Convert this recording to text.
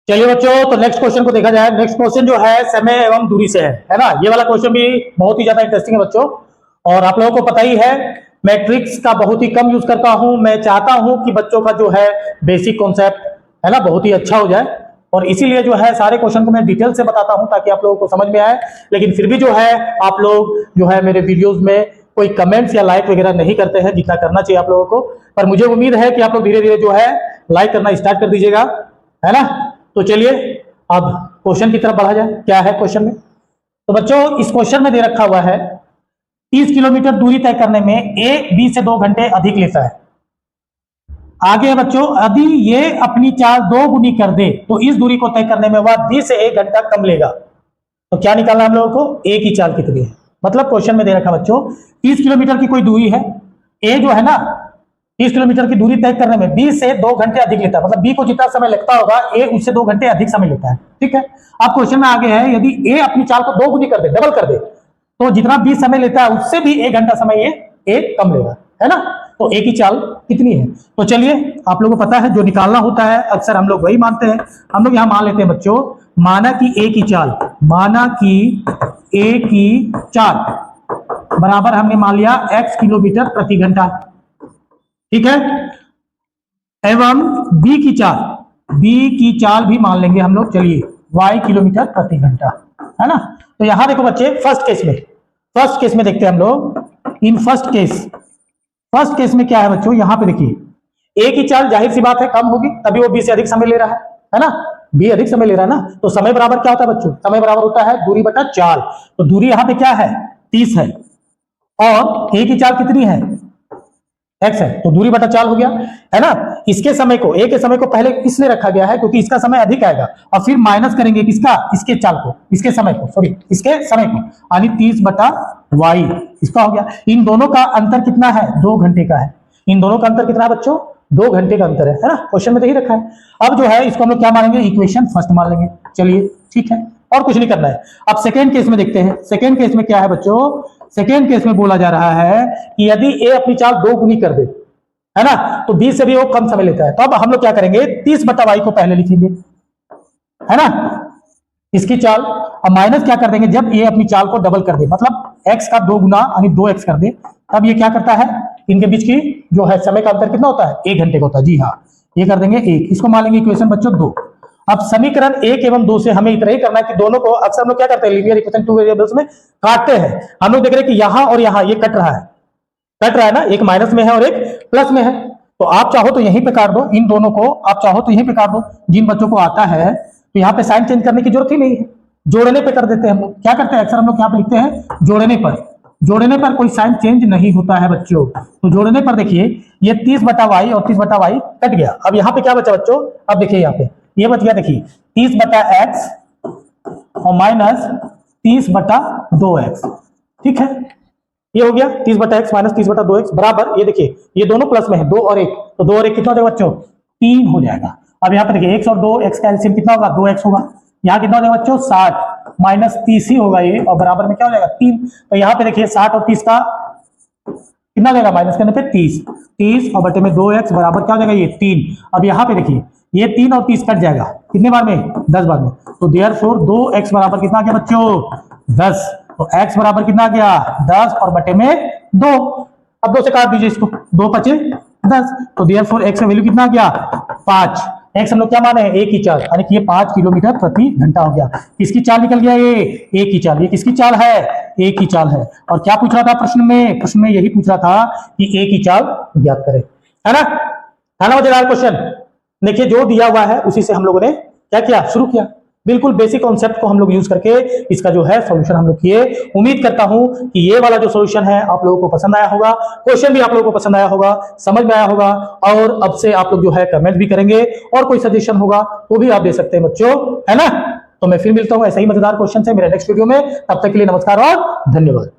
चलिए बच्चों, तो नेक्स्ट क्वेश्चन को देखा जाए। नेक्स्ट क्वेश्चन जो है समय एवं दूरी से है ना। ये वाला क्वेश्चन भी बहुत ही ज्यादा इंटरेस्टिंग है बच्चों, और आप लोगों को पता ही है मैं ट्रिक्स का बहुत ही कम यूज करता हूं। मैं चाहता हूं कि बच्चों का जो है बेसिक कॉन्सेप्ट है ना बहुत ही अच्छा हो जाए, और इसीलिए जो है सारे क्वेश्चन को मैं डिटेल से बताता हूं ताकि आप लोगों को समझ में आए। लेकिन फिर भी जो है आप लोग जो है मेरे वीडियोज में कोई कमेंट्स या लाइक वगैरह नहीं करते हैं, जितना करना चाहिए आप लोगों को। पर मुझे उम्मीद है कि आप लोग धीरे धीरे जो है लाइक करना स्टार्ट कर दीजिएगा, है ना। तो चलिए अब क्वेश्चन की तरफ बढ़ा जाए। क्या है क्वेश्चन में? तो बच्चों इस क्वेश्चन में दे रखा हुआ है 30 किलोमीटर दूरी तय करने में ए बी से 2 घंटे अधिक लेता है। आगे है बच्चों, यदि ये अपनी चाल 2 गुनी कर दे तो इस दूरी को तय करने में वह बी से 1 घंटा कम लेगा। तो क्या निकालना हम लोगों को? ए की चाल कितनी है। मतलब क्वेश्चन में दे रखा बच्चों 30 किलोमीटर की कोई दूरी है, ए जो है ना 30 किलोमीटर की दूरी तय करने में बी से 2 घंटे अधिक लेता है। मतलब बी को जितना समय लगता होगा ए उससे 2 घंटे अधिक समय लेता है। ठीक है, अब क्वेश्चन में आगे है यदि ए अपनी चाल को 2 गुनी कर दे, डबल कर दे, तो जितना बी समय लेता है उससे भी 1 घंटा समय ये ए कम लेगा, है ना। तो ए की चाल कितनी है? तो चलिए आप लोगों को पता है जो निकालना होता है अक्सर हम लोग वही मानते हैं। हम लोग यहां मान लेते हैं बच्चों, माना कि ए की चाल, माना कि ए की चाल बराबर हमने मान लिया x किलोमीटर प्रति घंटा, ठीक है। एवं बी की चाल, बी की चाल भी मान लेंगे हम लोग, चलिए y किलोमीटर प्रति घंटा, है ना। तो यहां देखो बच्चे फर्स्ट केस में देखते हैं हम लोग। इन फर्स्ट केस में क्या है बच्चों, यहां पे देखिए ए की चाल जाहिर सी बात है कम होगी, तभी वो बी से अधिक समय ले रहा है ना। बी अधिक समय ले रहा है ना, तो समय बराबर क्या होता है बच्चों? समय बराबर होता है दूरी बटा चाल। तो दूरी यहां पे क्या है? 30 है, और ए की चाल कितनी है? x है, तो दूरी बटा चाल हो गया, है ना। इसके समय को, ए के समय को पहले इसलिए रखा गया है क्योंकि इसका समय अधिक आएगा, और फिर माइनस करेंगे किसका? इसके चाल को, इसके समय को, सॉरी इसके समय को, यानी 30 बटा वाई इसका हो गया। इन दोनों का अंतर कितना है? 2 घंटे का है। इन दोनों का अंतर कितना है बच्चों? 2 घंटे का अंतर है ना। क्वेश्चन में तो ही रखा है। अब जो है इसको हम लोग क्या मानेंगे? इक्वेशन फर्स्ट मान लेंगे। चलिए ठीक है, और कुछ नहीं करना है। अब सेकेंड केस में देखते हैं। सेकेंड केस में क्या है बच्चों? सेकेंड केस में बोला जा रहा है कि यदि ए अपनी चाल 2 गुनी कर दे, है ना, तो बी से भी वो कम समय लेता है। तो अब हम लोग क्या करेंगे? 30 बटा वाई को पहले लिखेंगे, है ना, इसकी चाल। अब माइनस क्या कर देंगे? जब ए अपनी चाल को डबल कर दे, मतलब x का 2 गुना यानी 2x कर दे, तब ये क्या करता है? इनके बीच की जो है समय का अंतर कितना होता है? 1 घंटे का होता है। जी हाँ, ये कर देंगे 1। इसको मान लेंगे इक्वेशन बच्चों 2। अब समीकरण 1 एवं 2 से हमें इतना ही करना है कि दोनों को, अक्सर हम लोग क्या करते हैं लीनियर इक्वेशन 2 वेरिएबल्स में काटते हैं। हम लोग देख रहे हैं कि यहां और यहां ये कट रहा है ना, एक माइनस में है और एक प्लस में है। तो आप चाहो तो यहीं पे काट दो, इन दोनों को आप चाहो तो यहीं पे काट दो। जिन बच्चों को आता है तो यहाँ पे साइन चेंज करने की जरूरत ही नहीं है, जोड़ने पे कर देते हैं हम लोग। क्या करते हैं अक्सर हम लोग यहाँ पे लिखते हैं जोड़ने पर कोई साइन चेंज नहीं होता है बच्चों। तो जोड़ने पर देखिए ये 30 बटा वाई और 30 बटा वाई कट गया। अब यहाँ पे क्या बचा बच्चों? अब देखिए यहाँ पे ये बच गया, देखिए 30 बटा एक्स और माइनस 30 बटा 2x, ठीक है। ये हो गया 30 बटा एक्स माइनस 30 बटा 2x बराबर, ये देखिए ये दोनों प्लस में है, 2 और 1, तो 2 और 1 कितना हो जाएगा बच्चों? 3 हो जाएगा। अब यहाँ पे देखिए x और 2, x का एलसीएम कितना होगा? 2x होगा। यहाँ कितना हो जाएगा बच्चों? 60 माइनस 30 ही होगा ये, और बराबर में क्या हो जाएगा? 3। तो यहाँ पे देखिए 60 और 30 का कितना हो जाएगा? माइनस करने पे 30 और बटे में 2x बराबर क्या हो जाएगा? ये 3। अब यहाँ पे देखिए ये 3 और 30 कट जाएगा कितने बार में? 10 बार में। तो देयरफॉर 2x बराबर कितना आ गया बच्चों? 10। तो x बराबर कितना आ गया? 10 और बटे में 2। अब 2 से काट दीजिए इसको, 2 पचे 10। तो देयरफॉर x का वैल्यू कितना आ गया? 5। x हम लोग क्या माने हैं? a की चाल, यानी कि ये 5 किलोमीटर प्रति घंटा हो गया। किसकी चाल निकल गया? ये a की चाल। ये किसकी चाल है? a की चाल है। और क्या पूछ रहा था प्रश्न में? प्रश्न में यही पूछ रहा था कि a की चाल ज्ञात करें, है ना मजेदार क्वेश्चन। देखिए जो दिया हुआ है उसी से हम लोगों ने क्या किया? शुरू किया। बिल्कुल बेसिक कॉन्सेप्ट को हम लोग यूज करके इसका जो है सॉल्यूशन हम लोग किए। उम्मीद करता हूं कि ये वाला जो सॉल्यूशन है आप लोगों को पसंद आया होगा, क्वेश्चन भी आप लोगों को पसंद आया होगा, समझ में आया होगा। और अब से आप लोग जो है कमेंट भी करेंगे, और कोई सजेशन होगा तो भी आप दे सकते हैं बच्चों, है ना। तो मैं फिर मिलता हूं ऐसे ही मजेदार क्वेश्चन से मेरे नेक्स्ट वीडियो में। तब तक के लिए नमस्कार और धन्यवाद।